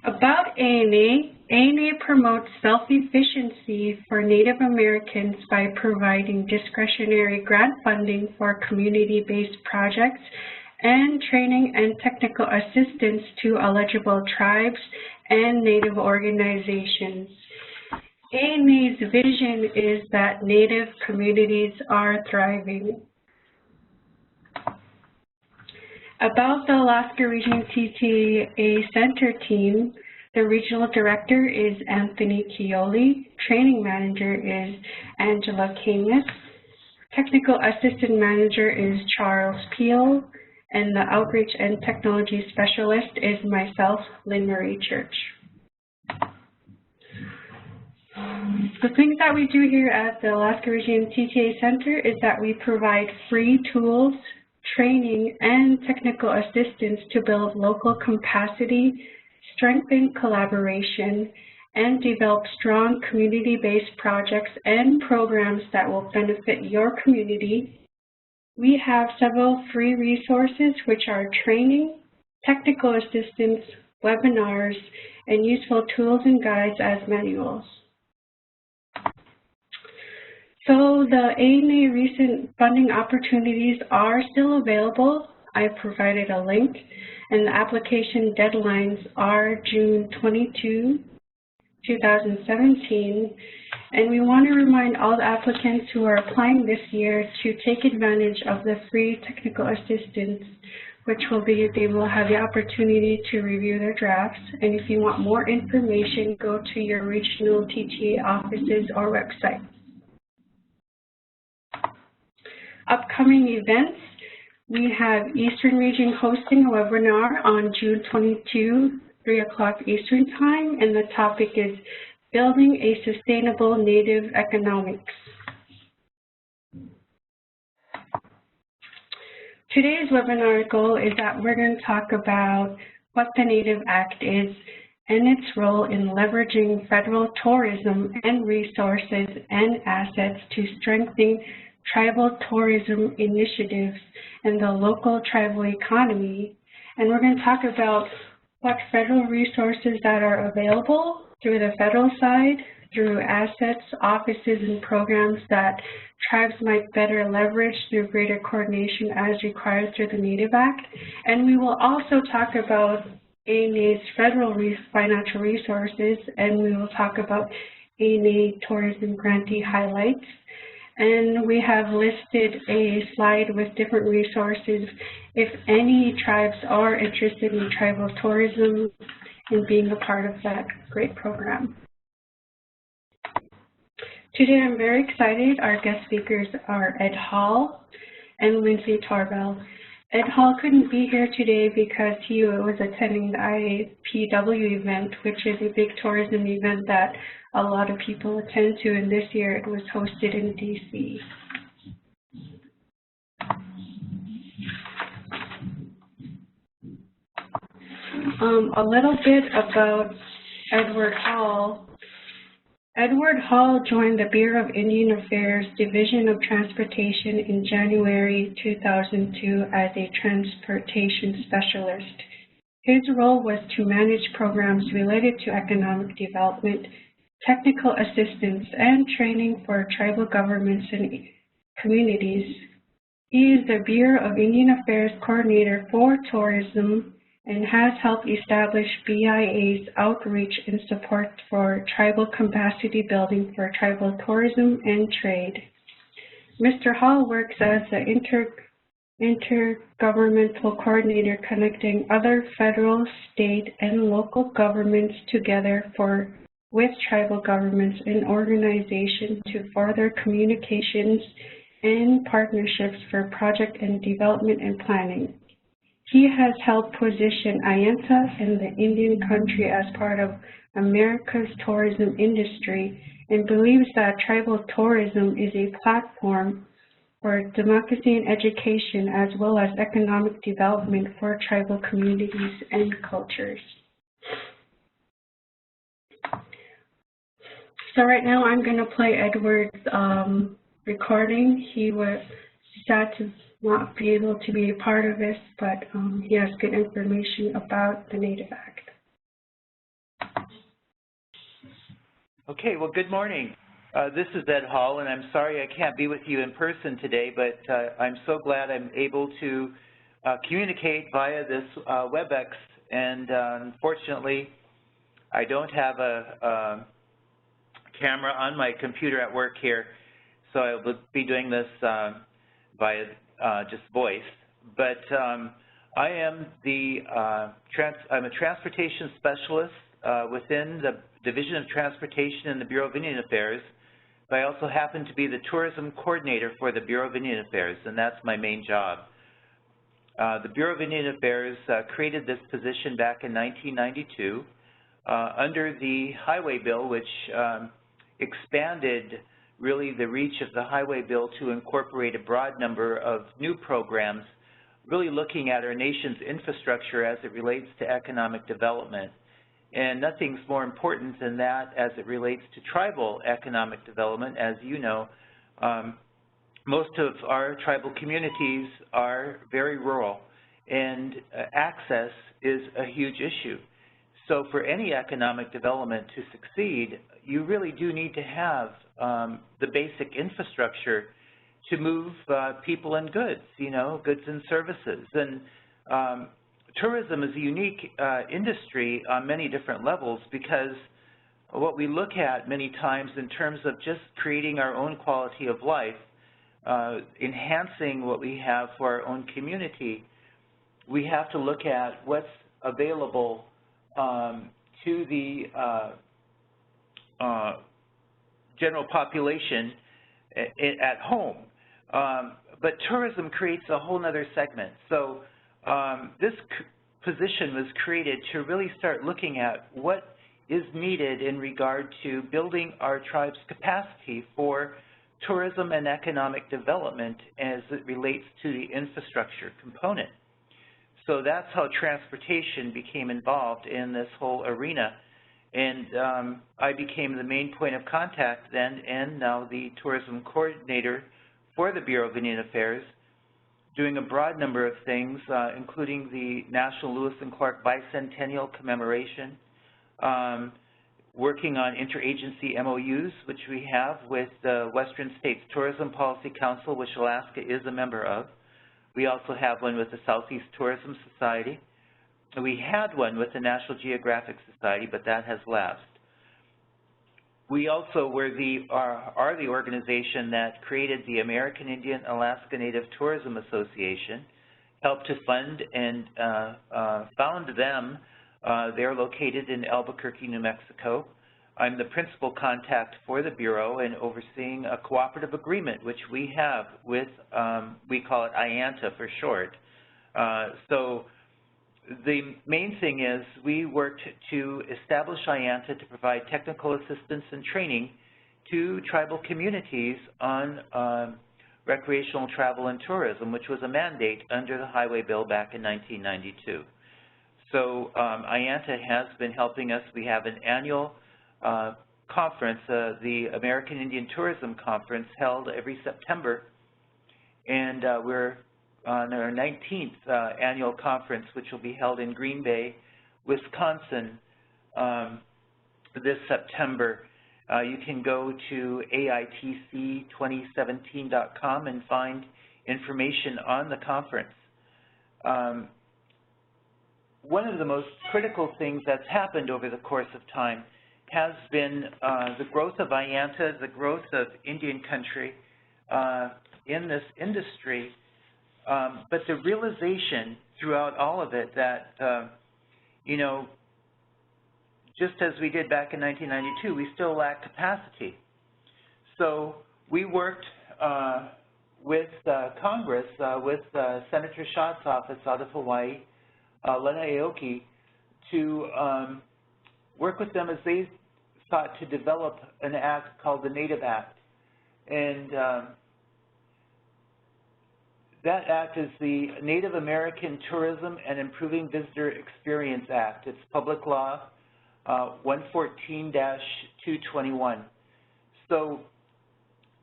About ANA, ANA promotes self-efficiency for Native Americans by providing discretionary grant funding for community-based projects and training and technical assistance to eligible tribes and Native organizations. ANA's vision is that Native communities are thriving. About the Alaska Region TTA Center team, the regional director is Anthony Chioli, training manager is Angela Camus, technical assistant manager is Charles Peel, and the outreach and technology specialist is myself, Lynn Marie Church. The things that we do here at the Alaska Region TTA Center is that we provide free tools, training, and technical assistance to build local capacity, strengthen collaboration, and develop strong community-based projects and programs that will benefit your community. We have several free resources, which are training, technical assistance, webinars, and useful tools and guides as manuals. So the ANA recent funding opportunities are still available. I provided a link, and the application deadlines are June 22, 2017. And we want to remind all the applicants who are applying this year to take advantage of the free technical assistance, which will be, they will have the opportunity to review their drafts. And if you want more information, go to your regional TTA offices or websites. Upcoming events, we have Eastern Region hosting a webinar on June 22, 3 o'clock Eastern Time, and the topic is Building a Sustainable Native Economics. Today's webinar goal is that we're going to talk about what the Native Act is and its role in leveraging federal tourism and resources and assets to strengthen tribal tourism initiatives and the local tribal economy. And we're going to talk about what federal resources that are available through the federal side, through assets, offices, and programs that tribes might better leverage through greater coordination as required through the Native Act. And we will also talk about ANA's federal financial resources, and we will talk about ANA tourism grantee highlights. And we have listed a slide with different resources if any tribes are interested in tribal tourism and being a part of that great program. Today I'm very excited. Our guest speakers are Ed Hall and Lindsay Tarbell. Ed Hall couldn't be here today because he was attending the IAPW event, which is a big tourism event that a lot of people attend to, and this year it was hosted in DC. A little bit about Edward Hall. Edward Hall joined the Bureau of Indian Affairs Division of Transportation in January 2002 as a transportation specialist. His role was to manage programs related to economic development, technical assistance, and training for tribal governments and communities. He is the Bureau of Indian Affairs Coordinator for Tourism and has helped establish BIA's outreach and support for tribal capacity building for tribal tourism and trade. Mr. Hall works as the intergovernmental coordinator connecting other federal, state, and local governments together with tribal governments and organizations to further communications and partnerships for project and development and planning. He has helped position Ayanta and the Indian country as part of America's tourism industry and believes that tribal tourism is a platform for democracy and education as well as economic development for tribal communities and cultures. So right now I'm going to play Edward's recording. He was sad to not be able to be a part of this, but he has good information about the Native Act. Okay, well, good morning. This is Ed Hall, and I'm sorry I can't be with you in person today, but I'm so glad I'm able to communicate via this WebEx, and unfortunately, I don't have a camera on my computer at work here, so I will be doing this via just voice. But I am I'm a transportation specialist within the Division of Transportation in the Bureau of Indian Affairs, but I also happen to be the tourism coordinator for the Bureau of Indian Affairs, and that's my main job. The Bureau of Indian Affairs created this position back in 1992 under the Highway Bill, which expanded really the reach of the Highway Bill to incorporate a broad number of new programs, really looking at our nation's infrastructure as it relates to economic development. And nothing's more important than that as it relates to tribal economic development. As you know, most of our tribal communities are very rural, and access is a huge issue. So for any economic development to succeed, you really do need to have the basic infrastructure to move people and goods, goods and services. And tourism is a unique industry on many different levels, because what we look at many times in terms of just creating our own quality of life, enhancing what we have for our own community, we have to look at what's available to the general population at home. But tourism creates a whole other segment. So this position was created to really start looking at what is needed in regard to building our tribe's capacity for tourism and economic development as it relates to the infrastructure component. So that's how transportation became involved in this whole arena. And I became the main point of contact then, and now the tourism coordinator for the Bureau of Indian Affairs, doing a broad number of things, including the National Lewis and Clark Bicentennial Commemoration, working on interagency MOUs, which we have with the Western States Tourism Policy Council, which Alaska is a member of. We also have one with the Southeast Tourism Society. We had one with the National Geographic Society, but that has lapsed. We also are the organization that created the American Indian Alaska Native Tourism Association, helped to fund and found them. They're located in Albuquerque, New Mexico. I'm the principal contact for the Bureau and overseeing a cooperative agreement, which we have with, we call it IANTA for short. So the main thing is we worked to establish IANTA to provide technical assistance and training to tribal communities on recreational travel and tourism, which was a mandate under the Highway Bill back in 1992. So IANTA has been helping us. We have an annual conference, the American Indian Tourism Conference, held every September, and we're on our 19th annual conference, which will be held in Green Bay, Wisconsin this September. You can go to AITC2017.com and find information on the conference. One of the most critical things that's happened over the course of time has been the growth of IANTA, the growth of Indian country in this industry, but the realization throughout all of it that, just as we did back in 1992, we still lack capacity. So we worked with Congress, with Senator Schott's office out of Hawaii, Lena Aoki, to work with them as they sought to develop an act called the Native Act. And that act is the Native American Tourism and Improving Visitor Experience Act. It's Public Law 114-221. So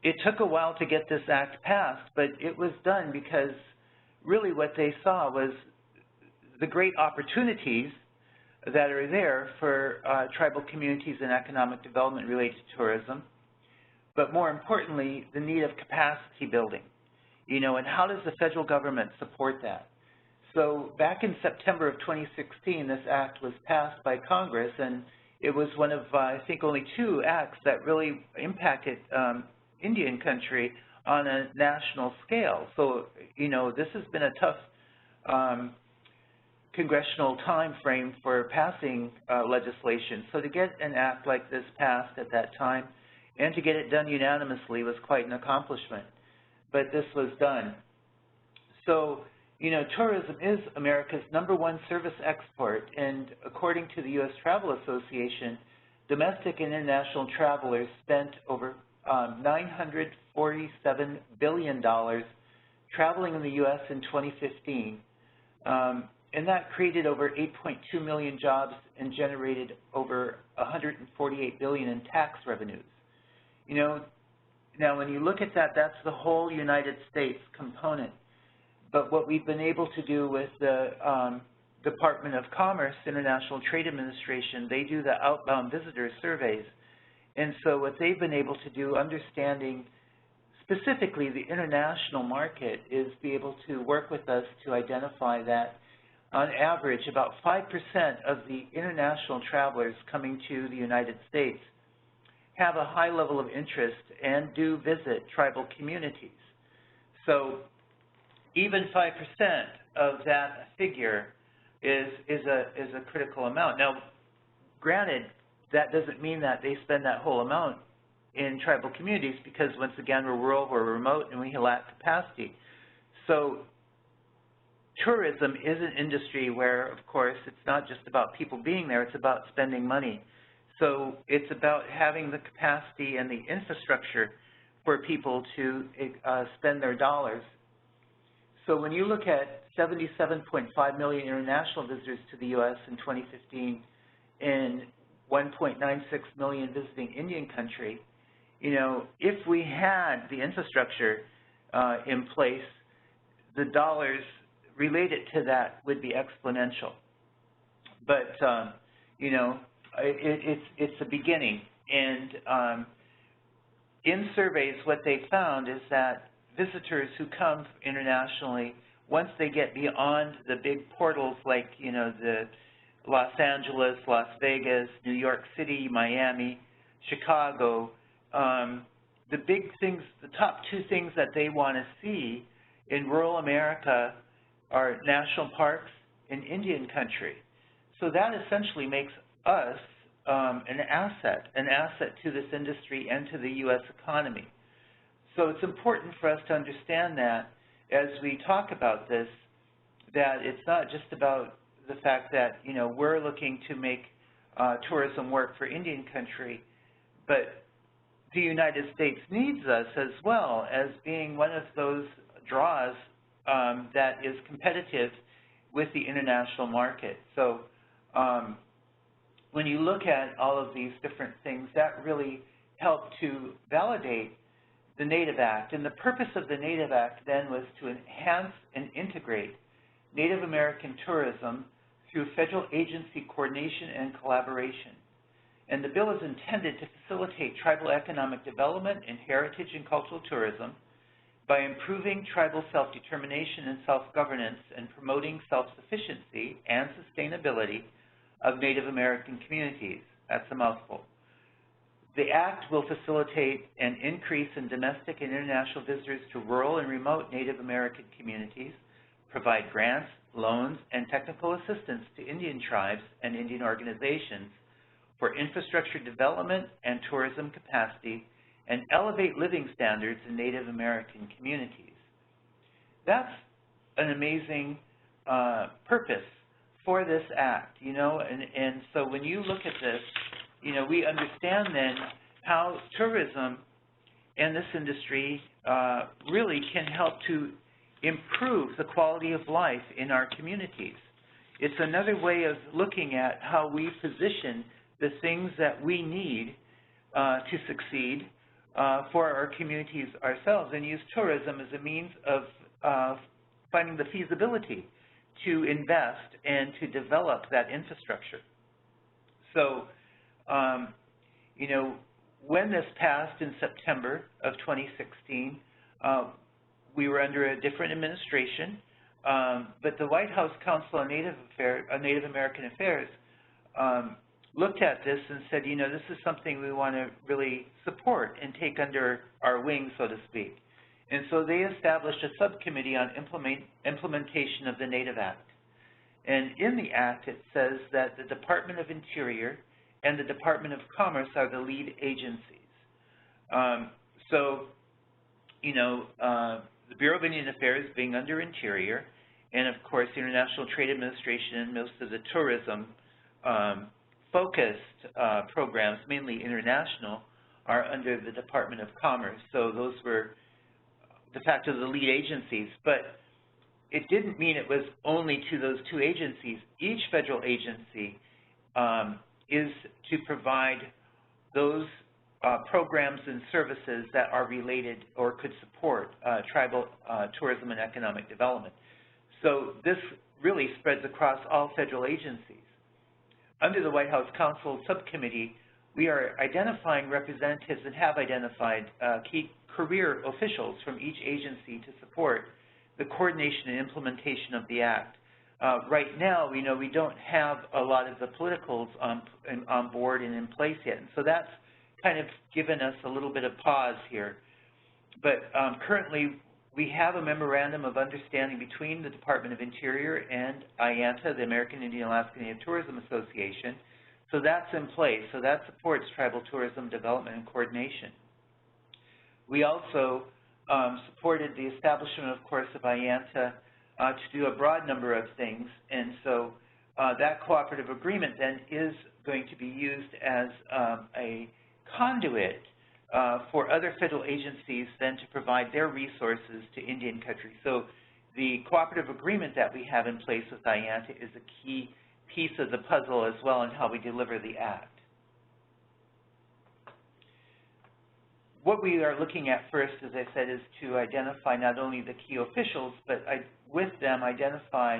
it took a while to get this act passed, but it was done because really what they saw was the great opportunities that are there for tribal communities and economic development related to tourism, but more importantly, the need of capacity building, you know, and how does the federal government support that? So back in September of 2016, this act was passed by Congress, and it was one of, I think, only 2 acts that really impacted Indian country on a national scale. So, you know, this has been a tough congressional time frame for passing legislation. So to get an act like this passed at that time and to get it done unanimously was quite an accomplishment. But this was done. So, you know, tourism is America's #1 service export, and according to the U.S. Travel Association, domestic and international travelers spent over $947 billion traveling in the U.S. in 2015, and that created over 8.2 million jobs and generated over $148 billion in tax revenues. You know, now when you look at that, that's the whole United States component. But what we've been able to do with the Department of Commerce, International Trade Administration, they do the outbound visitor surveys. And so what they've been able to do, understanding specifically the international market, is be able to work with us to identify that on average about 5% of the international travelers coming to the United States have a high level of interest and do visit tribal communities. So even 5% of that figure is a critical amount. Now, granted, that doesn't mean that they spend that whole amount in tribal communities, because once again, we're rural, we're remote, and we lack capacity. So tourism is an industry where, of course, it's not just about people being there, it's about spending money. So it's about having the capacity and the infrastructure for people to spend their dollars. So when you look at 77.5 million international visitors to the U.S. in 2015 and 1.96 million visiting Indian country, you know, if we had the infrastructure in place, the dollars related to that would be exponential. But, you know, it's a beginning. And in surveys, what they found is that visitors who come internationally, once they get beyond the big portals like, you know, the Los Angeles, Las Vegas, New York City, Miami, Chicago, the big things, the top 2 things that they want to see in rural America are national parks and Indian country. So that essentially makes us an asset to this industry and to the U.S. economy. So it's important for us to understand that as we talk about this, that it's not just about the fact that, you know, we're looking to make tourism work for Indian country, but the United States needs us as well as being one of those draws that is competitive with the international market. So when you look at all of these different things, that really helped to validate the Native Act. And the purpose of the Native Act then was to enhance and integrate Native American tourism through federal agency coordination and collaboration. And the bill is intended to facilitate tribal economic development and heritage and cultural tourism by improving tribal self-determination and self-governance and promoting self-sufficiency and sustainability of Native American communities. That's a mouthful. The Act will facilitate an increase in domestic and international visitors to rural and remote Native American communities, provide grants, loans, and technical assistance to Indian tribes and Indian organizations for infrastructure development and tourism capacity, and elevate living standards in Native American communities. That's an amazing purpose for this Act, you know, and so when you look at this, you know, we understand then how tourism and this industry really can help to improve the quality of life in our communities. It's another way of looking at how we position the things that we need to succeed for our communities ourselves, and use tourism as a means of finding the feasibility to invest and to develop that infrastructure. So, you know, when this passed in September of 2016, we were under a different administration, but the White House Council on Native American Affairs looked at this and said, you know, this is something we want to really support and take under our wing, so to speak. And so they established a subcommittee on implementation of the Native Act. And in the Act, it says that the Department of Interior and the Department of Commerce are the lead agencies. So, you know, the Bureau of Indian Affairs being under Interior, and of course the International Trade Administration and most of the tourism focused programs, mainly international, are under the Department of Commerce. So those were de facto the lead agencies, but it didn't mean it was only to those two agencies. Each federal agency is to provide those programs and services that are related or could support tribal tourism and economic development. So this really spreads across all federal agencies. Under the White House Council Subcommittee, we are identifying representatives and have identified key career officials from each agency to support the coordination and implementation of the Act. Right now, we know we don't have a lot of the politicals on board and in place yet, and so that's kind of given us a little bit of pause here. But currently, we have a memorandum of understanding between the Department of Interior and IANTA, the American Indian Alaska Native Tourism Association. So that's in place. So that supports tribal tourism development and coordination. We also supported the establishment, of course, of IANTA to do a broad number of things. And so that cooperative agreement then is going to be used as a conduit for other federal agencies then to provide their resources to Indian country. So the cooperative agreement that we have in place with IANTA is a key piece of the puzzle as well in how we deliver the Act. What we are looking at first, as I said, is to identify not only the key officials, but with them identify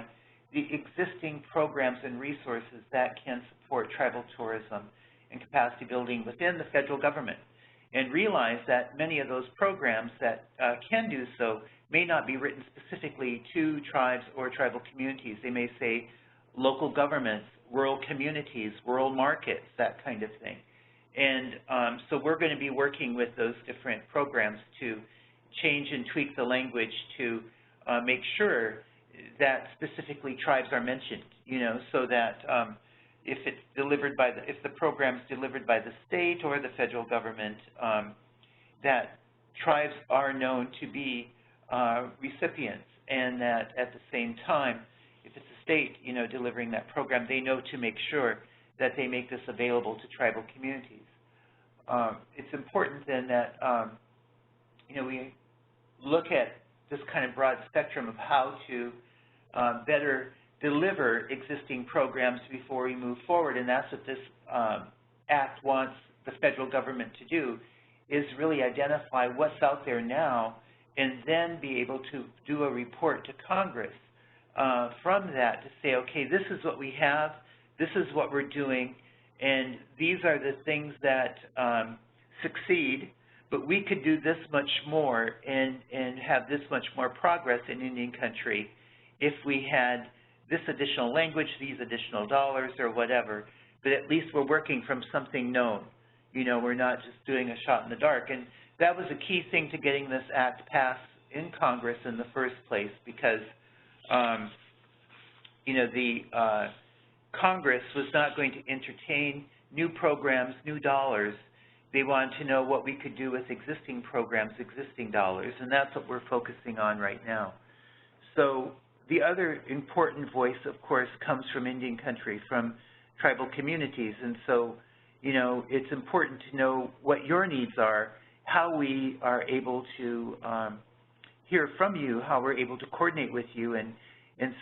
the existing programs and resources that can support tribal tourism and capacity building within the federal government, and realize that many of those programs that can do so may not be written specifically to tribes or tribal communities. They may say local governments, rural communities, rural markets, that kind of thing. And so we're going to be working with those different programs to change and tweak the language to make sure that specifically tribes are mentioned, you know, so that if it's delivered by if the program's delivered by the state or the federal government, that tribes are known to be recipients, and that at the same time, if it's a state, you know, delivering that program, they know to make sure that they make this available to tribal communities. It's important then that, you know, we look at this kind of broad spectrum of how to better deliver existing programs before we move forward, and that's what this Act wants the federal government to do, is really identify what's out there now and then be able to do a report to Congress from that to say, okay, this is what we have, this is what we're doing, and these are the things that succeed, but we could do this much more and have this much more progress in Indian country if we had this additional language, these additional dollars, or whatever, but at least we're working from something known. You know, we're not just doing a shot in the dark. And that was a key thing to getting this Act passed in Congress in the first place, because, you know, the Congress was not going to entertain new programs, new dollars. They wanted to know what we could do with existing programs, existing dollars, and that's what we're focusing on right now. So the other important voice, of course, comes from Indian country, from tribal communities. And so, you know, it's important to know what your needs are, how we are able to hear from you, how we're able to coordinate with you. And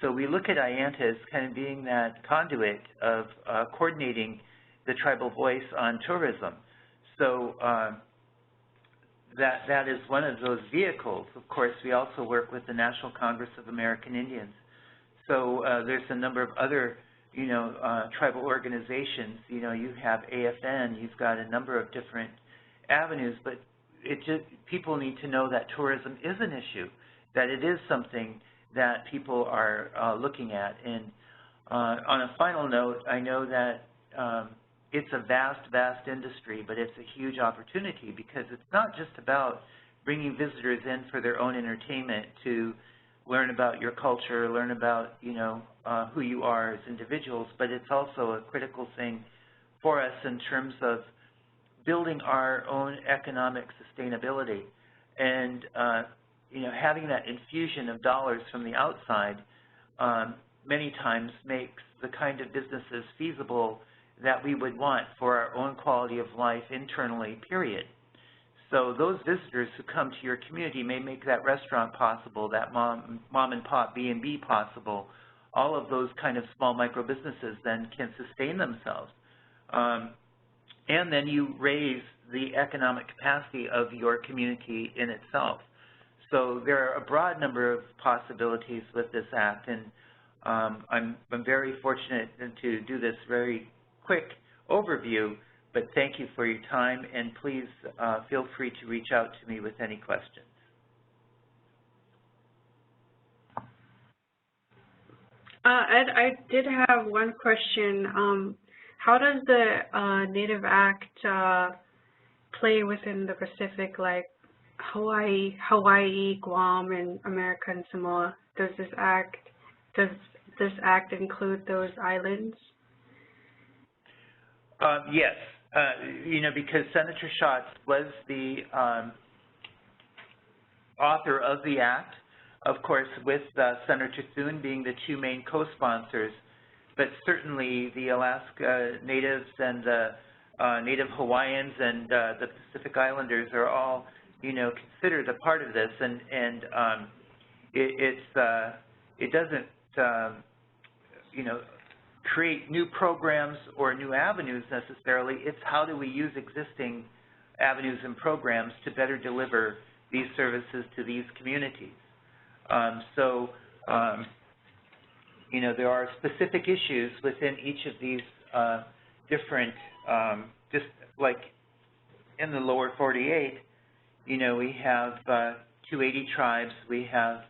so we look at IANTA as kind of being that conduit of coordinating the tribal voice on tourism. So that is one of those vehicles. Of course, we also work with the National Congress of American Indians. So there's a number of other tribal organizations. You have AFN, you've got a number of different avenues, but people need to know that tourism is an issue, that it is something that people are looking at. And on a final note, I know that it's a vast, vast industry, but it's a huge opportunity because it's not just about bringing visitors in for their own entertainment to learn about your culture, learn about, who you are as individuals, but it's also a critical thing for us in terms of building our own economic sustainability. And, having that infusion of dollars from the outside many times makes the kind of businesses feasible that we would want for our own quality of life internally, period. So those visitors who come to your community may make that restaurant possible, that mom and pop B&B possible. All of those kind of small micro businesses then can sustain themselves. And then you raise the economic capacity of your community in itself. So there are a broad number of possibilities with this act, and I'm very fortunate to do this very quick overview, but thank you for your time, and please feel free to reach out to me with any questions. Ed, I did have one question. How does the Native Act play within the Pacific, like Hawaii, Guam, and American Samoa? Does this act include those islands? Yes, because Senator Schatz was the author of the act, of course, with Senator Thune being the two main co-sponsors, but certainly the Alaska Natives and the Native Hawaiians and the Pacific Islanders are all, considered a part of this, and it doesn't, create new programs or new avenues necessarily. It's how do we use existing avenues and programs to better deliver these services to these communities. There are specific issues within each of these different, just like in the lower 48, we have 280 tribes, we have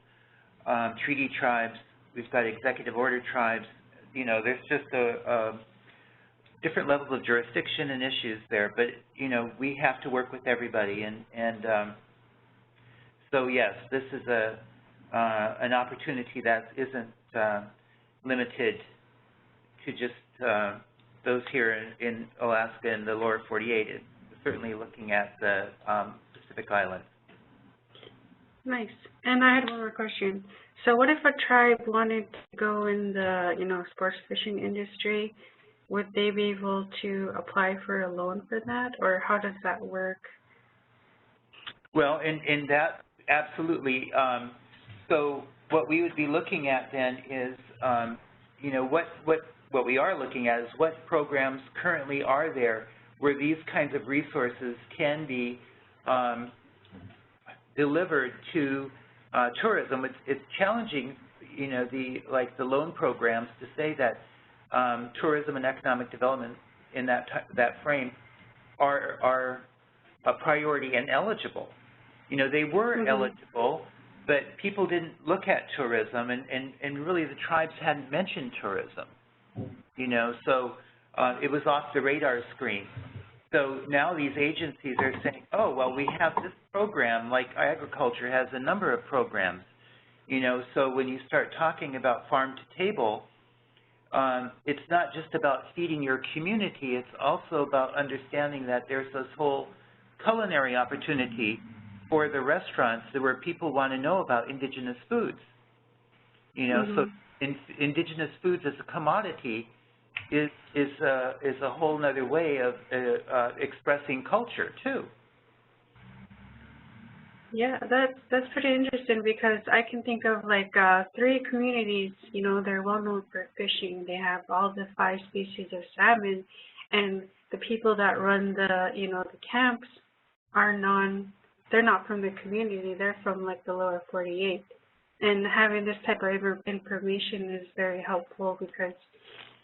treaty tribes, we've got executive order tribes. There's just different levels of jurisdiction and issues there, but, we have to work with everybody. And so, yes, this is an opportunity that isn't limited to just those here in Alaska and the lower 48. It's certainly looking at the Pacific Islands. Nice. And I had one more question. So what if a tribe wanted to go in the, sports fishing industry? Would they be able to apply for a loan for that, or how does that work? Well, in that, absolutely. So what we would be looking at then is, what we are looking at is what programs currently are there where these kinds of resources can be delivered to tourism. It's challenging, the loan programs to say that tourism and economic development in that frame are a priority and eligible. They were eligible, but people didn't look at tourism, and really the tribes hadn't mentioned tourism. So it was off the radar screen. So now these agencies are saying, oh, well, we have this program, like agriculture has a number of programs. So when you start talking about farm to table, it's not just about feeding your community, it's also about understanding that there's this whole culinary opportunity for the restaurants where people want to know about indigenous foods. So indigenous foods as a commodity is a whole other way of expressing culture too. Yeah, that's pretty interesting, because I can think of like 3 communities. They're well known for fishing. They have all the 5 species of salmon, and the people that run the the camps they're not from the community. They're from like the lower 48. And having this type of information is very helpful, because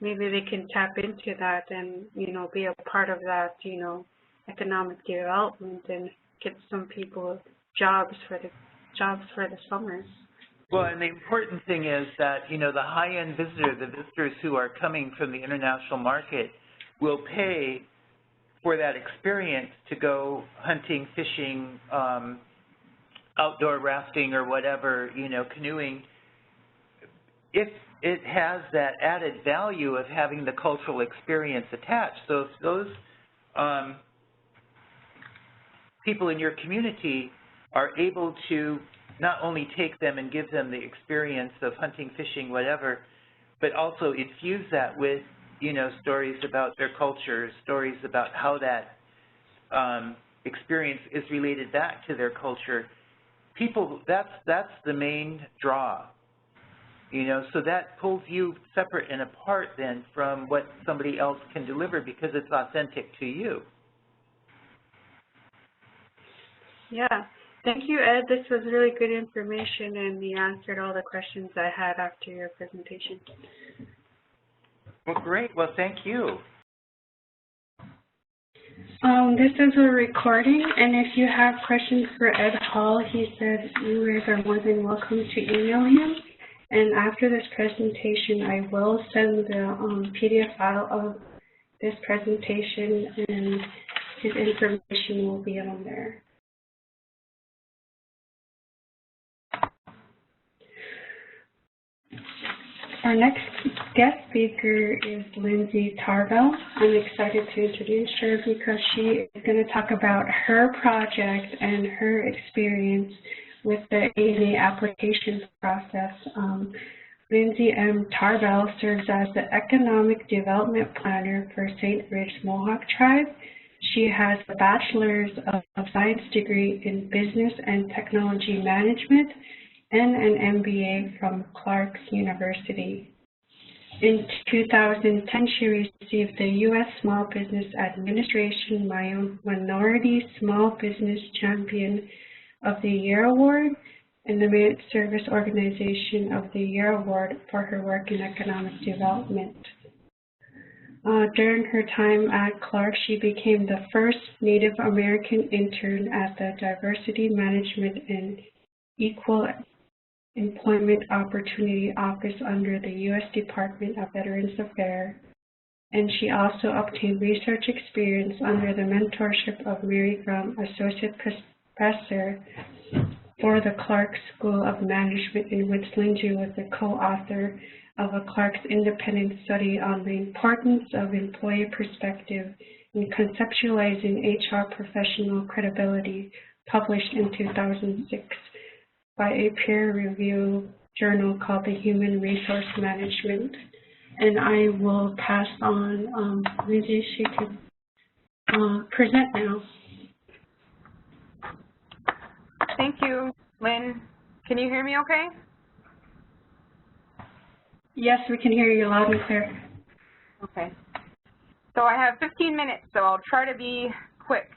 maybe they can tap into that and, you know, be a part of that, you know, economic development and get some people jobs for the summers. Well, and the important thing is that, you know, the high-end visitor, the visitors who are coming from the international market will pay for that experience to go hunting, fishing, outdoor rafting or whatever, you know, canoeing, if it has that added value of having the cultural experience attached. So if those people in your community are able to not only take them and give them the experience of hunting, fishing, whatever, but also infuse that with, you know, stories about their culture, stories about how that experience is related back to their culture. People, that's the main draw, you know, so that pulls you separate and apart then from what somebody else can deliver because it's authentic to you. Yeah. Thank you, Ed. This was really good information, and you answered all the questions I had after your presentation. Well, great. Well, thank you. This is a recording, and if you have questions for Ed Hall, he said you guys are more than welcome to email him. And after this presentation, I will send the PDF file of this presentation, and his information will be on there. Our next guest speaker is Lindsay Tarbell. I'm excited to introduce her because she is going to talk about her project and her experience with the ANA application process. Lindsay M. Tarbell serves as the Economic Development Planner for St. Rich Mohawk Tribe. She has a Bachelor's of Science degree in Business and Technology Management and an MBA from Clark's University. In 2010, she received the U.S. Small Business Administration Minority Small Business Champion of the Year Award and the Merit Service Organization of the Year Award for her work in economic development. During her time at Clark, she became the first Native American intern at the Diversity Management and Equal Employment Opportunity Office under the U.S. Department of Veterans Affairs, and she also obtained research experience under the mentorship of Mary Grum, Associate Professor for the Clark School of Management, in which Lindsay was the co-author of a Clark's independent study on the importance of employee perspective in conceptualizing HR professional credibility, published in 2006. By a peer-reviewed journal called the Human Resource Management. And I will pass on Lindsay. She could present now. Thank you, Lynn. Can you hear me okay? Yes, we can hear you loud and clear. Okay. So I have 15 minutes, so I'll try to be quick.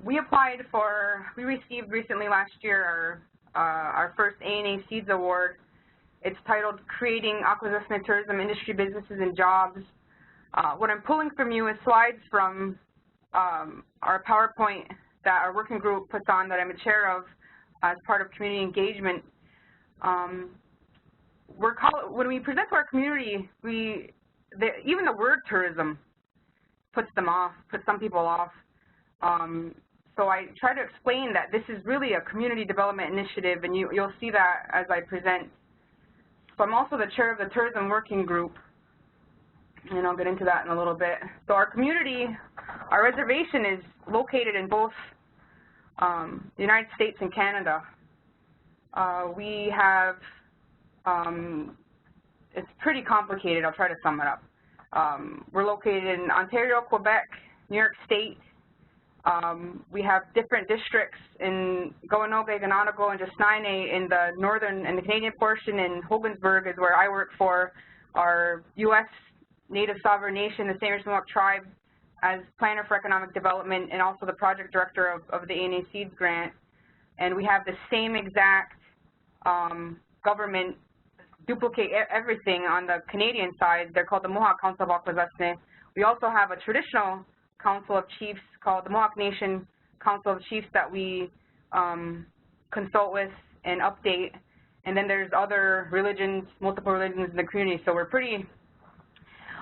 We received recently last year our first ANA Seeds Award. It's titled Creating Aquaculture and Tourism Industry Businesses and Jobs. What I'm pulling from you is slides from our PowerPoint that our working group puts on that I'm a chair of as part of community engagement. When we present to our community, even the word tourism puts some people off. So I try to explain that this is really a community development initiative, and you'll see that as I present. So I'm also the chair of the tourism working group, and I'll get into that in a little bit. So our community, our reservation is located in both the United States and Canada. We have, it's pretty complicated. I'll try to sum it up. We're located in Ontario, Quebec, New York State. We have different districts in Goanoga, Gananogo, and Justine in the northern and the Canadian portion, and Hogansburg is where I work for our U.S. Native Sovereign Nation, the St. Rich Mohawk Tribe, as Planner for Economic Development and also the Project Director of the ANA Seeds Grant. And we have the same exact government duplicate everything on the Canadian side. They're called the Mohawk Council of Akwesasne. We also have a traditional council of chiefs called the Mohawk Nation Council of Chiefs that we consult with and update. And then there's other religions, multiple religions in the community. So we're pretty,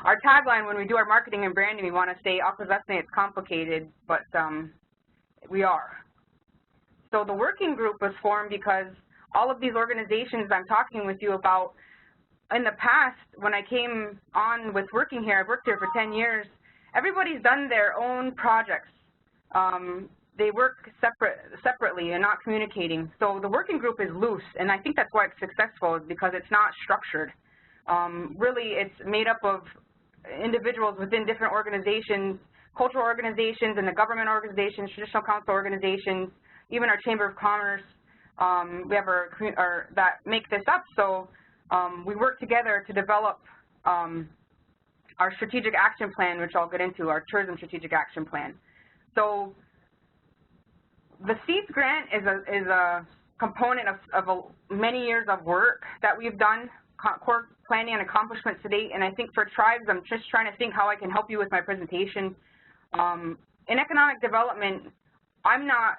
our tagline when we do our marketing and branding, we want to say Akwesasne, it's complicated, but we are. So the working group was formed because all of these organizations I'm talking with you about, in the past, when I came on with working here, I've worked here for 10 years, everybody's done their own projects. They work separately and not communicating. So the working group is loose, and I think that's why it's successful, is because it's not structured. Really, it's made up of individuals within different organizations, cultural organizations and the government organizations, traditional council organizations, even our Chamber of Commerce. We have that make this up. So we work together to develop our strategic action plan, which I'll get into, our tourism strategic action plan. So the SEEDS grant is a component of many years of work that we've done, core planning and accomplishments to date. And I think for tribes, I'm just trying to think how I can help you with my presentation. In economic development, I'm not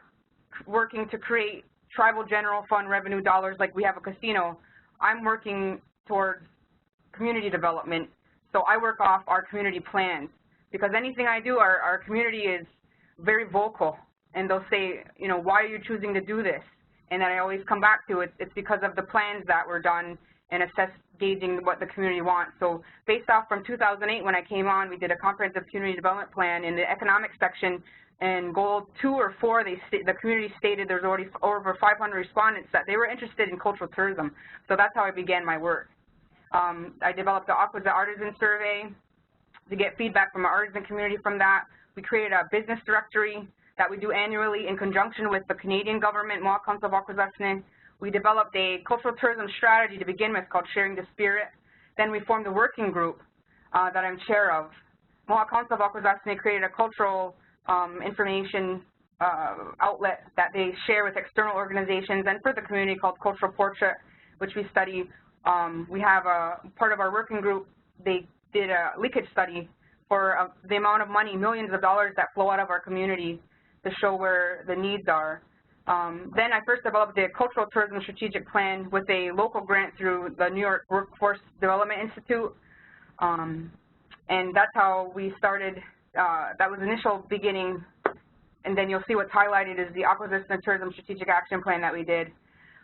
working to create tribal general fund revenue dollars like we have a casino. I'm working towards community development. So I work off our community plans, because anything I do, our community is very vocal, and they'll say, you know, why are you choosing to do this? And then I always come back to it, it's because of the plans that were done and gauging what the community wants. So based off from 2008 when I came on, we did a comprehensive community development plan. In the economic section, in goal 2 or 4, the community stated there's already over 500 respondents that they were interested in cultural tourism. So that's how I began my work. I developed the Akwesasne Artisan Survey to get feedback from our artisan community from that. We created a business directory that we do annually in conjunction with the Canadian government, Mohawk Council of Akwesasne. We developed a cultural tourism strategy to begin with called Sharing the Spirit. Then we formed a working group that I'm chair of. Mohawk Council of Akwesasne created a cultural information outlet that they share with external organizations and for the community called Cultural Portrait, which we study. We have a part of our working group, they did a leakage study for the amount of money, millions of dollars that flow out of our community to show where the needs are. Then I first developed the Cultural Tourism Strategic Plan with a local grant through the New York Workforce Development Institute. And that's how we started. That was the initial beginning. And then you'll see what's highlighted is the Akwesasne Tourism Strategic Action Plan that we did.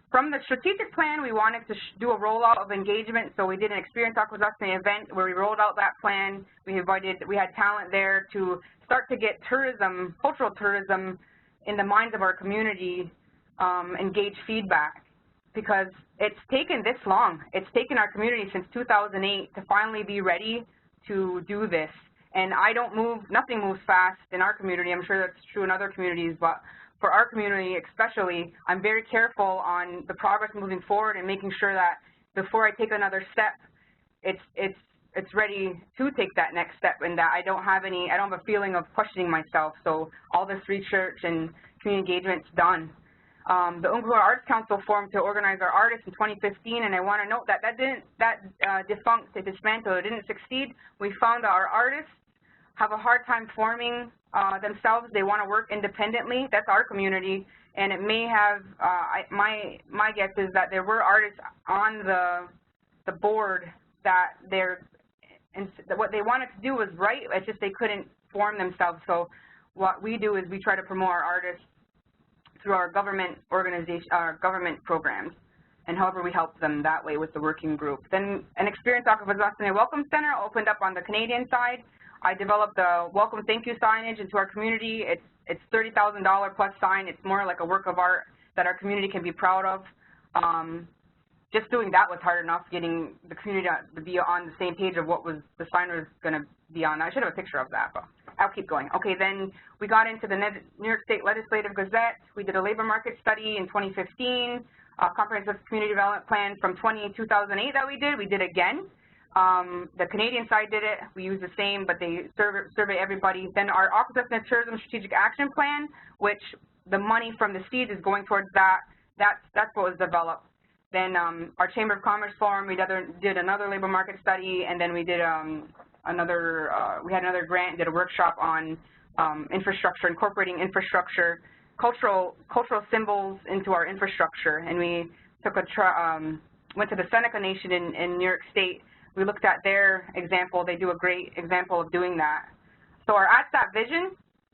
From the strategic plan, we wanted to do a rollout of engagement. So we did an Experience Akwesasne event where we rolled out that plan. We had talent there to start to get tourism, cultural tourism, in the minds of our community, engage feedback, because it's taken this long. It's taken our community since 2008 to finally be ready to do this. And nothing moves fast in our community. I'm sure that's true in other communities, but for our community especially, I'm very careful on the progress moving forward and making sure that before I take another step, it's ready to take that next step, and that I don't have a feeling of questioning myself. So all this research and community engagement's done. The Unguhua Arts Council formed to organize our artists in 2015, and I want to note that it dismantled, it didn't succeed. We found that our artists have a hard time forming themselves. They want to work independently. That's our community, and it may have, my guess is that there were artists on the board that what they wanted to do was right, it's just they couldn't form themselves. So what we do is we try to promote our artists through our government organization, our government programs, and however we help them that way with the working group. Then an Experience Akwesasne Welcome Center opened up on the Canadian side. I developed a welcome thank you signage into our community. It's $30,000 plus sign. It's more like a work of art that our community can be proud of. Just doing that was hard enough, getting the community to be on the same page of what the sign was going to be on. I should have a picture of that, but I'll keep going. Okay, then we got into the New York State Legislative Gazette. We did a labor market study in 2015, a comprehensive community development plan from 2008 that we did again. The Canadian side did it. We used the same, but they survey everybody. Then our Akwesasne Tourism Strategic Action Plan, which the money from the seeds is going towards that. That's what was developed. Then our Chamber of Commerce Forum, we did another labor market study, and then we did we had another grant, did a workshop on infrastructure, incorporating infrastructure, cultural symbols into our infrastructure. And we took went to the Seneca Nation in New York State. We looked at their example. They do a great example of doing that. So our ATSAP vision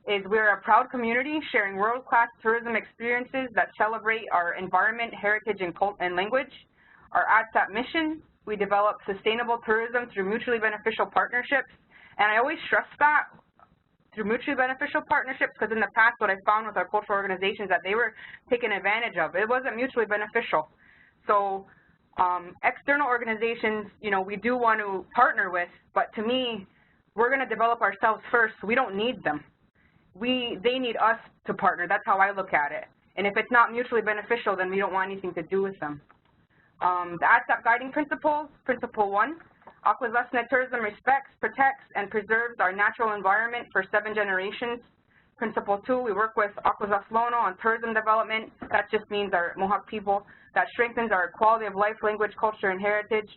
is we're a proud community sharing world-class tourism experiences that celebrate our environment, heritage, and language. Our ATSAP mission, we develop sustainable tourism through mutually beneficial partnerships. And I always stress that, through mutually beneficial partnerships, because in the past what I found with our cultural organizations that they were taken advantage of. It wasn't mutually beneficial. So external organizations, you know, we do want to partner with, but to me, we're going to develop ourselves first. We don't need them. They need us to partner. That's how I look at it. And if it's not mutually beneficial, then we don't want anything to do with them. The ATSAP guiding principles, Principle 1, Akwesasne tourism respects, protects, and preserves our natural environment for 7 generations. Principle 2, we work with Akwesaslono on tourism development. That just means our Mohawk people. That strengthens our quality of life, language, culture, and heritage.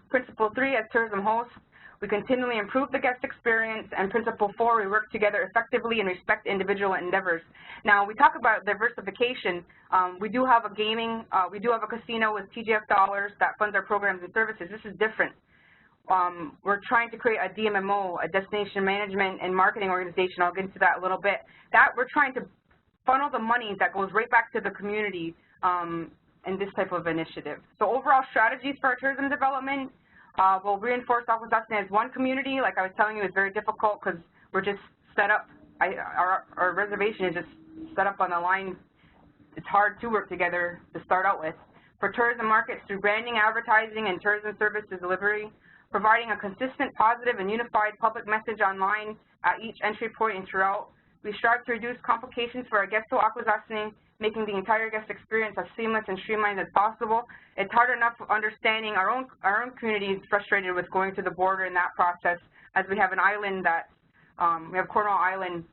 Principle 3, as tourism hosts, we continually improve the guest experience. And Principle 4, we work together effectively and respect individual endeavors. Now, we talk about diversification. We do have a we do have a casino with TGF dollars that funds our programs and services. This is different. We're trying to create a DMMO, a destination management and marketing organization. I'll get into that a little bit. We're trying to funnel the money that goes right back to the community in this type of initiative. So overall strategies for our tourism development, we'll reinforce Akwesasne as one community. Like I was telling you, it's very difficult because we're just set up. Our reservation is just set up on the line. It's hard to work together to start out with. For tourism markets, through branding, advertising, and tourism services delivery, providing a consistent, positive, and unified public message online at each entry point and throughout. We strive to reduce complications for our guests to Akwesasne, making the entire guest experience as seamless and streamlined as possible. It's hard enough understanding our own community is frustrated with going to the border in that process, as we have an island that, we have Cornwall Island.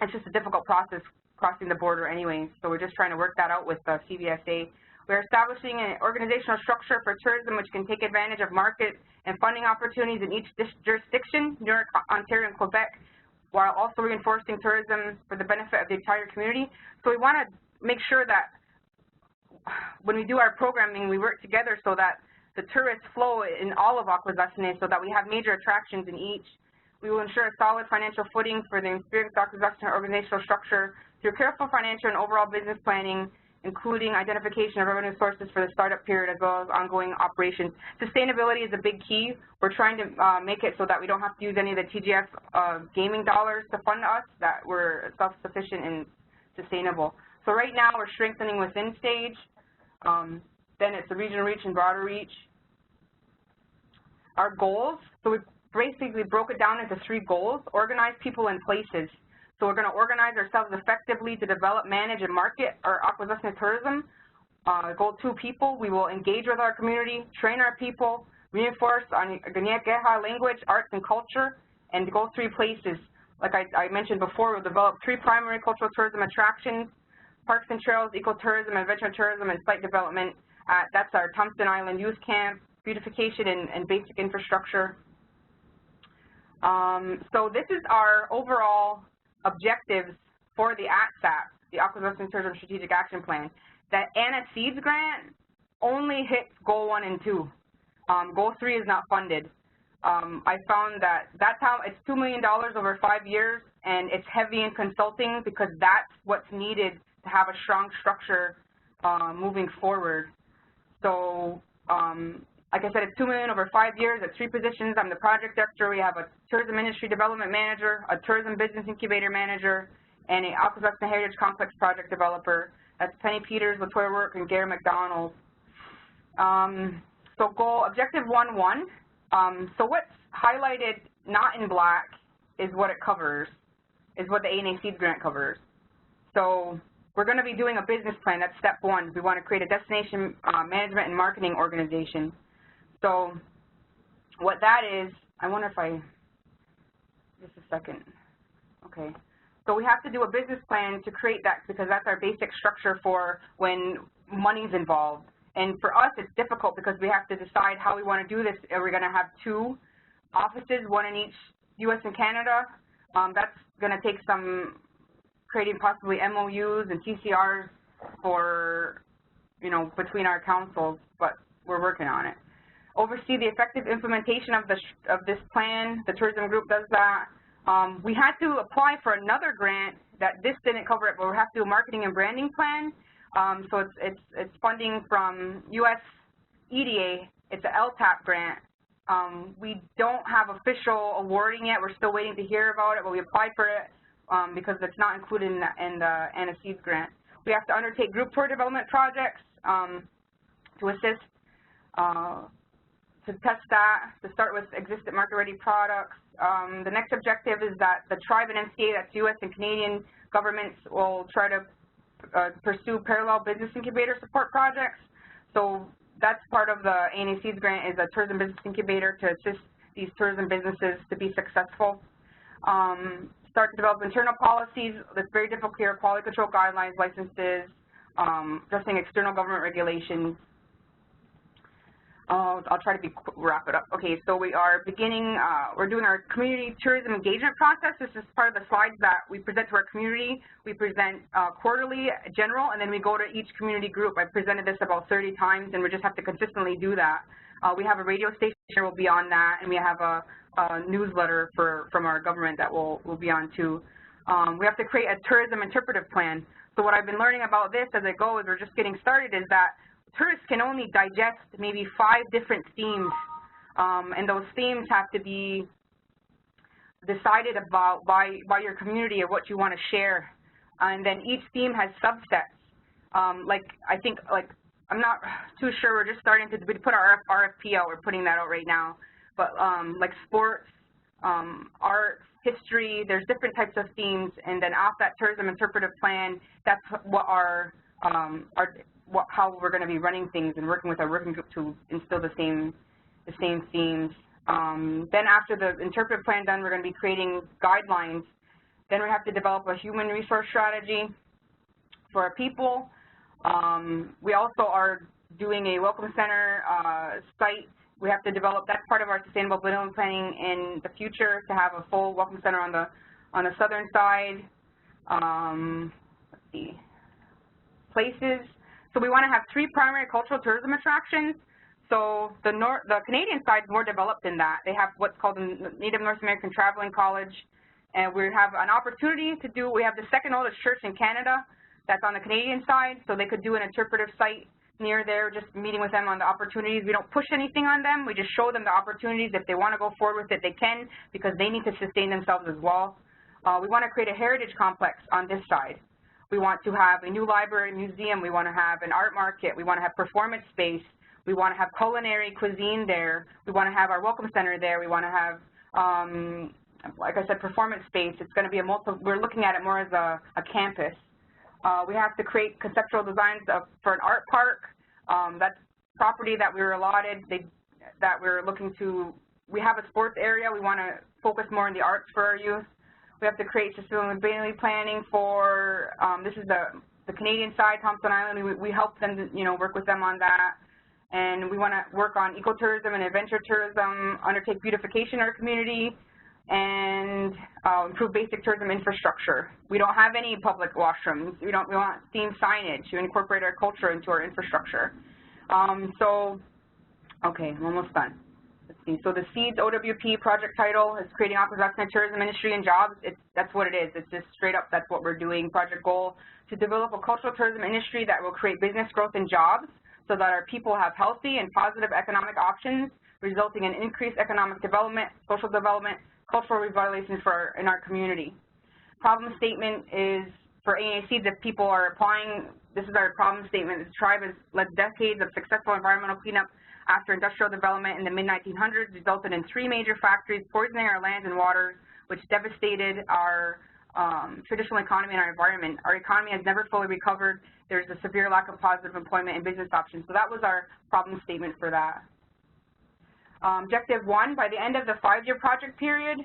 It's just a difficult process crossing the border anyway, so we're just trying to work that out with the CVSA. We're establishing an organizational structure for tourism which can take advantage of market and funding opportunities in each jurisdiction, New York, Ontario, and Quebec, while also reinforcing tourism for the benefit of the entire community. So we want to make sure that when we do our programming, we work together so that the tourists flow in all of Akwesasne so that we have major attractions in each. We will ensure a solid financial footing for the experienced Akwesasne organizational structure through careful financial and overall business planning, including identification of revenue sources for the startup period as well as ongoing operations. Sustainability is a big key. We're trying to make it so that we don't have to use any of the TGF gaming dollars to fund us, that we're self-sufficient and sustainable. So right now we're strengthening within stage. Then it's the regional reach and broader reach. Our goals, so we basically broke it down into 3 goals: organize people and places. So we're going to organize ourselves effectively to develop, manage, and market our Akwesasne tourism. Goal 2, people. We will engage with our community, train our people, reinforce on Ganyekeha language, arts, and culture. And goal 3, places. Like I mentioned before, we'll develop 3 primary cultural tourism attractions: parks and trails, ecotourism, adventure tourism, and site development. That's our Thompson Island Youth Camp, beautification, and basic infrastructure. So this is our overall objectives for the ATSAP, the Akwesasne Tourism Strategic Action Plan. That Anna Seeds grant only hits goal 1 and 2. Goal 3 is not funded. I found that that's how it's $2 million over 5 years, and it's heavy in consulting because that's what's needed to have a strong structure moving forward. So like I said, it's $2 million over 5 years. It's 3 positions. I'm the project director. We have a tourism industry development manager, a tourism business incubator manager, and an Akwesasne Heritage Complex project developer. That's Penny Peters, Latoya Work, and Gary McDonald. So objective 1.1. So what's highlighted not in black is what it covers, is what the ANA Seeds grant covers. So we're going to be doing a business plan. That's step 1. We want to create a destination management and marketing organization. So what that is, I wonder if just a second. Okay. So we have to do a business plan to create that because that's our basic structure for when money's involved. And for us, it's difficult because we have to decide how we want to do this. Are we going to have 2 offices, one in each U.S. and Canada? That's going to take some creating possibly MOUs and TCRs for, you know, between our councils, but we're working on it. Oversee the effective implementation of this plan. The tourism group does that. We had to apply for another grant that this didn't cover it, but we have to do a marketing and branding plan. So it's funding from U.S. EDA. It's an LTAP grant. We don't have official awarding yet. We're still waiting to hear about it, but we applied for it because it's not included in the NSC's grant. We have to undertake group tour development projects to assist, to test that, to start with existing market-ready products. The next objective is that the tribe and NCA, that's U.S. and Canadian governments, will try to pursue parallel business incubator support projects. So that's part of the ANAC's grant, is a tourism business incubator to assist these tourism businesses to be successful. Start to develop internal policies that's very difficult here, quality control guidelines, licenses, addressing external government regulations. I'll try to wrap it up. Okay, so we are beginning, we're doing our community tourism engagement process. This is part of the slides that we present to our community. We present quarterly, general, and then we go to each community group. I've presented this about 30 times, and we just have to consistently do that. We have a radio station will be on that, and we have a newsletter from our government that we'll be on too. We have to create a tourism interpretive plan. So what I've been learning about this as I go, as we're just getting started, is that tourists can only digest maybe 5 different themes, and those themes have to be decided about by your community of what you want to share. And then each theme has subsets. I'm not too sure. We're just starting to put our RFP out. We're putting that out right now. But like sports, art, history, there's different types of themes. And then off that tourism interpretive plan, that's what how we're going to be running things and working with our working group to instill the same themes. Then after the interpretive plan done, we're going to be creating guidelines. Then we have to develop a human resource strategy for our people. We also are doing a welcome center site. We have to develop, that's part of our sustainable development planning in the future, to have a full welcome center on the southern side. Let's see, places. So we want to have 3 primary cultural tourism attractions. So the Canadian side is more developed than that. They have what's called the Native North American Traveling College, and we have an opportunity to do, we have the second oldest church in Canada that's on the Canadian side, so they could do an interpretive site near there, just meeting with them on the opportunities. We don't push anything on them. We just show them the opportunities. If they want to go forward with it, they can, because they need to sustain themselves as well. We want to create a heritage complex on this side. We want to have a new library, museum. We want to have an art market. We want to have performance space. We want to have culinary cuisine there. We want to have our welcome center there. We want to have, like I said, performance space. It's going to be we're looking at it more as a campus. We have to create conceptual designs for an art park. That's property that we were allotted, that we're looking to, we have a sports area. We want to focus more on the arts for our youth. We have to create sustainability planning for, this is the Canadian side, Thompson Island. We help them, work with them on that. And we want to work on ecotourism and adventure tourism, undertake beautification in our community, and improve basic tourism infrastructure. We don't have any public washrooms. We want themed signage to incorporate our culture into our infrastructure. Okay, I'm almost done. Let's see. So the SEEDS OWP project title is creating opportunities in the tourism industry and jobs. That's what it is. It's just straight up, that's what we're doing. Project goal, to develop a cultural tourism industry that will create business growth and jobs so that our people have healthy and positive economic options, resulting in increased economic development, social development, cultural revitalization in our community. Problem statement is for AAC that people are applying. This is our problem statement. The tribe has led decades of successful environmental cleanup after industrial development in the mid-1900s, resulted in 3 major factories poisoning our lands and waters, which devastated our traditional economy and our environment. Our economy has never fully recovered. There's a severe lack of positive employment and business options. So that was our problem statement for that. Objective 1, by the end of the 5-year project period,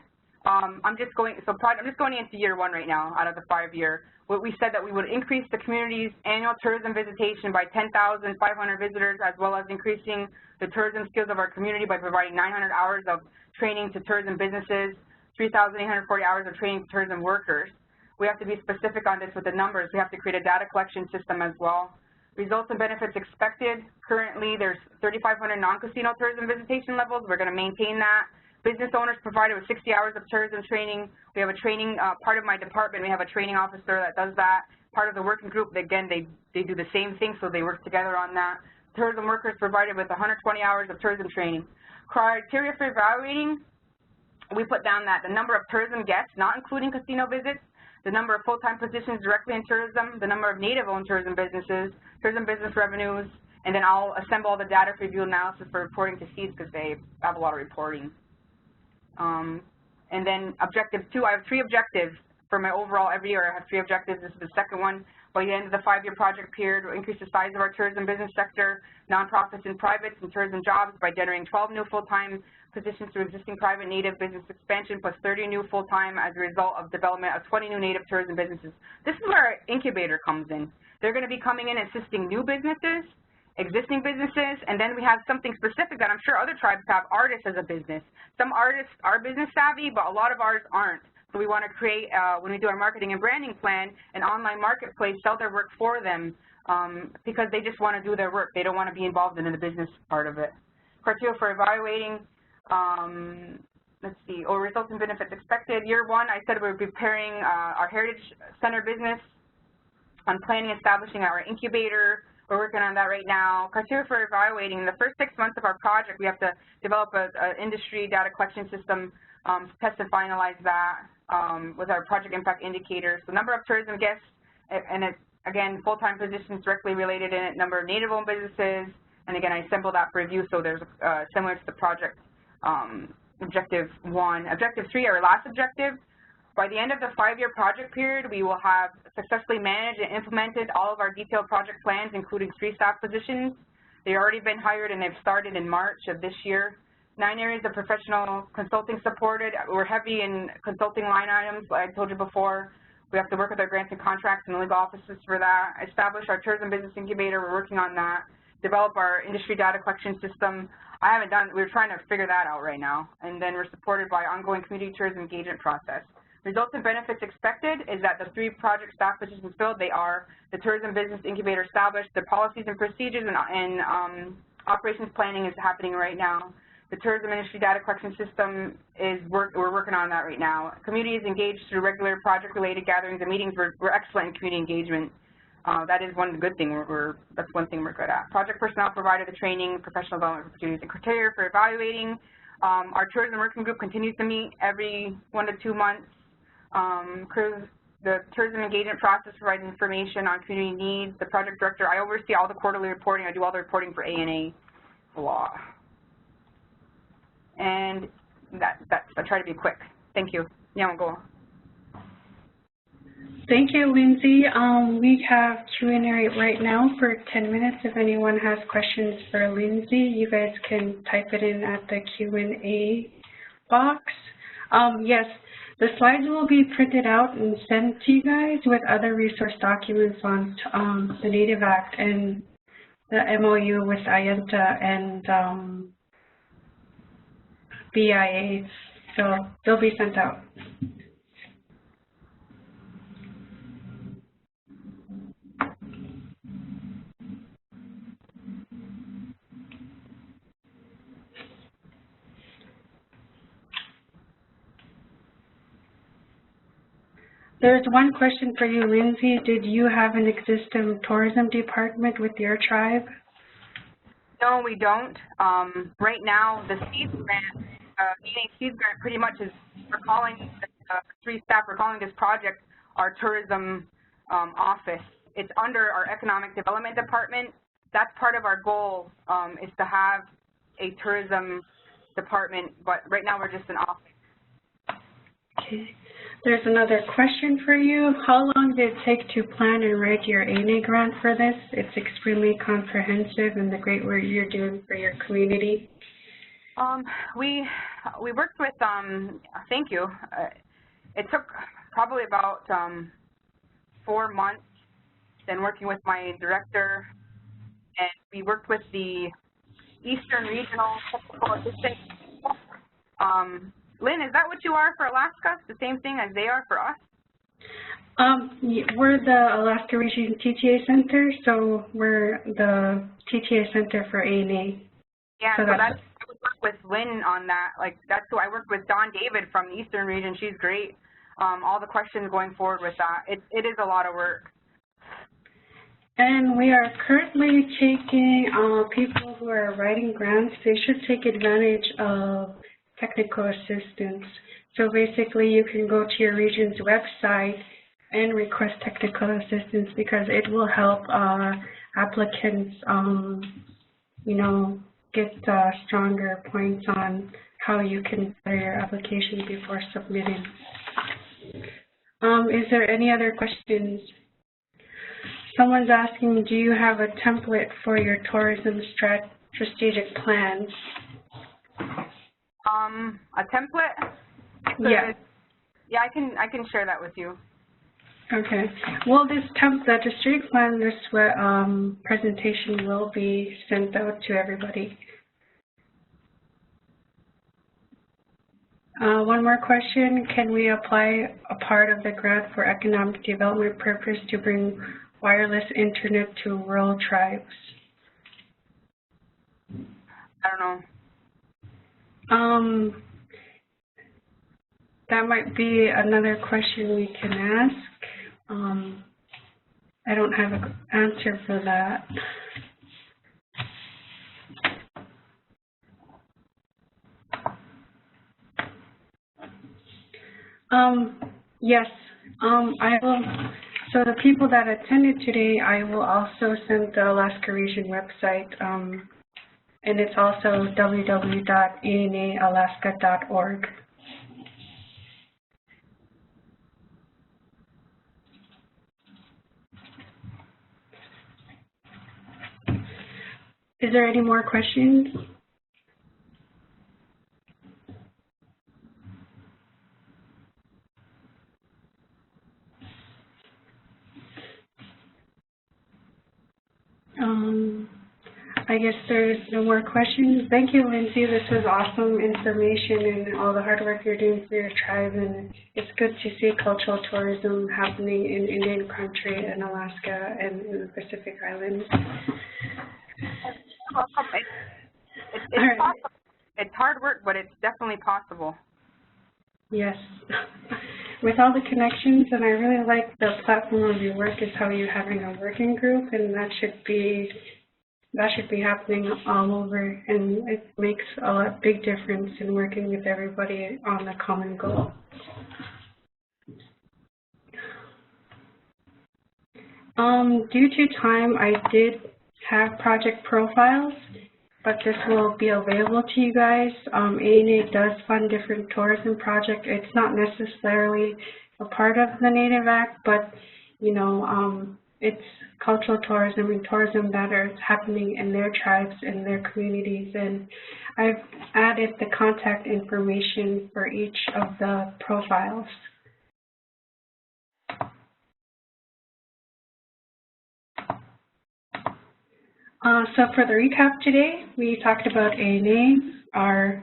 I'm just going into year 1 right now out of the 5-year. we said that we would increase the community's annual tourism visitation by 10,500 visitors, as well as increasing the tourism skills of our community by providing 900 hours of training to tourism businesses, 3,840 hours of training to tourism workers. We have to be specific on this with the numbers. We have to create a data collection system as well. Results and benefits expected. Currently, there's 3,500 non-casino tourism visitation levels. We're going to maintain that. Business owners provided with 60 hours of tourism training. We have a training, part of my department, we have a training officer that does that. Part of the working group, again, they do the same thing, so they work together on that. Tourism workers provided with 120 hours of tourism training. Criteria for evaluating, we put down that the number of tourism guests, not including casino visits, the number of full-time positions directly in tourism, the number of native-owned tourism businesses, tourism business revenues, and then I'll assemble all the data for review analysis for reporting to SEEDS because they have a lot of reporting. And then objective 2, I have 3 objectives for my overall every year. I have 3 objectives. This is the second one. By the end of the 5-year project period, we'll increase the size of our tourism business sector, nonprofits and privates, and tourism jobs by generating 12 new full-time positions through existing private native business expansion, plus 30 new full-time as a result of development of 20 new native tourism businesses. This is where our incubator comes in. They're going to be coming in assisting new businesses, existing businesses, and then we have something specific that I'm sure other tribes have, artists as a business. Some artists are business savvy, but a lot of ours aren't. So we want to create, when we do our marketing and branding plan, an online marketplace, sell their work for them because they just want to do their work. They don't want to be involved in the business part of it. Criteria for evaluating, let's see, results and benefits expected. Year 1, I said we're preparing our Heritage Center business on planning, establishing our incubator. We're working on that right now. Criteria for evaluating, in the first 6 months of our project, we have to develop an industry data collection system, test and finalize that with our project impact indicators. The number of tourism guests, and again, full-time positions directly related in it, number of native-owned businesses, and again, I assembled that for review, so there's similar to the project objective 1. Objective 3, our last objective. By the end of the 5-year project period, we will have successfully managed and implemented all of our detailed project plans, including 3 staff positions. They've already been hired and they've started in March of this year. 9 areas of professional consulting supported. We're heavy in consulting line items, like I told you before. We have to work with our grants and contracts and the legal offices for that. Establish our tourism business incubator. We're working on that. Develop our industry data collection system. We're trying to figure that out right now. And then we're supported by ongoing community tourism engagement process. Results and benefits expected is that the 3 project staff positions filled, they are the tourism business incubator established, the policies and procedures and operations planning is happening right now. The tourism industry data collection system we're working on that right now. Community is engaged through regular project-related gatherings and meetings. We're excellent in community engagement. That is one good thing that's one thing we're good at. Project personnel provided the training, professional development opportunities, and criteria for evaluating. Our tourism working group continues to meet every 1 to 2 months. The tourism engagement process provides information on community needs. The project director, I oversee all the quarterly reporting. I do all the reporting for ANA law. And I try to be quick. Thank you. Yeah, we'll go. Thank you, Lindsay. We have Q&A right now for 10 minutes. If anyone has questions for Lindsay, you guys can type it in at the Q&A box. Yes, the slides will be printed out and sent to you guys with other resource documents on the Native Act and the MOU with IENTA and BIA, so they'll be sent out. There's one question for you, Lindsay. Did you have an existing tourism department with your tribe? No, we don't. Right now, the SEEDS grant, SEEDS grant pretty much is, we're calling, 3 staff, we're calling this project our tourism office. It's under our economic development department. That's part of our goal is to have a tourism department, but right now we're just an office. Okay. There's another question for you. How long did it take to plan and write your ANA grant for this? It's extremely comprehensive and the great work you're doing for your community. We worked with, thank you. It took probably about 4 4 months, then working with my director, and we worked with the Eastern Regional Technical Assistant. Lynn, is that what you are for Alaska? The same thing as they are for us? We're the Alaska Region TTA Center, so we're the TTA Center for ANA. Yeah, so that's I would work with Lynn on that. Like, that's who I worked with Dawn David from the Eastern Region. She's great. All the questions going forward with that. It is a lot of work. And we are currently taking people who are writing grants. They should take advantage of technical assistance. So basically, you can go to your region's website and request technical assistance because it will help applicants, you know, get stronger points on how you can better your application before submitting. Is there any other questions? Someone's asking, do you have a template for your tourism strategic plans? A template? Yeah. Yeah, I can share that with you. Okay. Well, the strategic plan, this presentation will be sent out to everybody. One more question. Can we apply a part of the grant for economic development purpose to bring wireless internet to rural tribes? I don't know. That might be another question we can ask. I don't have an answer for that. Yes, I will. So the people that attended today, I will also send the Alaska Region website, and it's also www.anaalaska.org. Is there any more questions? I guess there's no more questions. Thank you, Lindsay. This was awesome information and all the hard work you're doing for your tribe. And it's good to see cultural tourism happening in Indian country and Alaska and in the Pacific Islands. It's possible. It's hard work, but it's definitely possible. Yes. With all the connections, and I really like the platform of your work is how you're having a working group, and that should be happening all over, and it makes a big difference in working with everybody on a common goal. Due to time, I did have project profiles, but this will be available to you guys. ANA does fund different tourism projects. It's not necessarily a part of the Native Act, but, you know, it's cultural tourism and tourism that are happening in their tribes and their communities. And I've added the contact information for each of the profiles. So for the recap today, we talked about ANA, our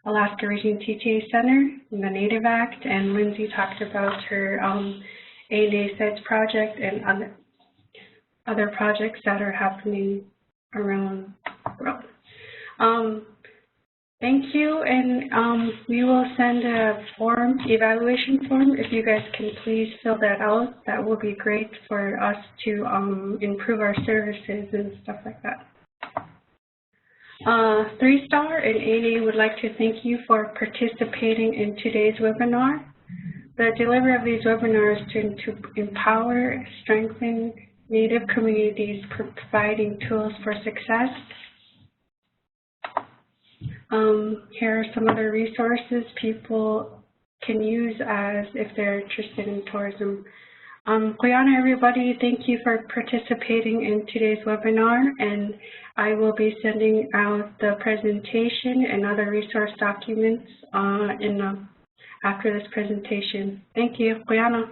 Alaska Region TTA Center, and the Native Act, and Lindsay talked about her ANA SITES project and other projects that are happening around the world. Thank you, and we will send a evaluation form. If you guys can please fill that out, that will be great for us to improve our services and stuff like that. 3-Star and ANA would like to thank you for participating in today's webinar. The delivery of these webinars is to empower, strengthen Native communities, providing tools for success. Here are some other resources people can use if they're interested in tourism. Guyana, everybody, thank you for participating in today's webinar, and I will be sending out the presentation and other resource documents after this presentation. Thank you, Guyana.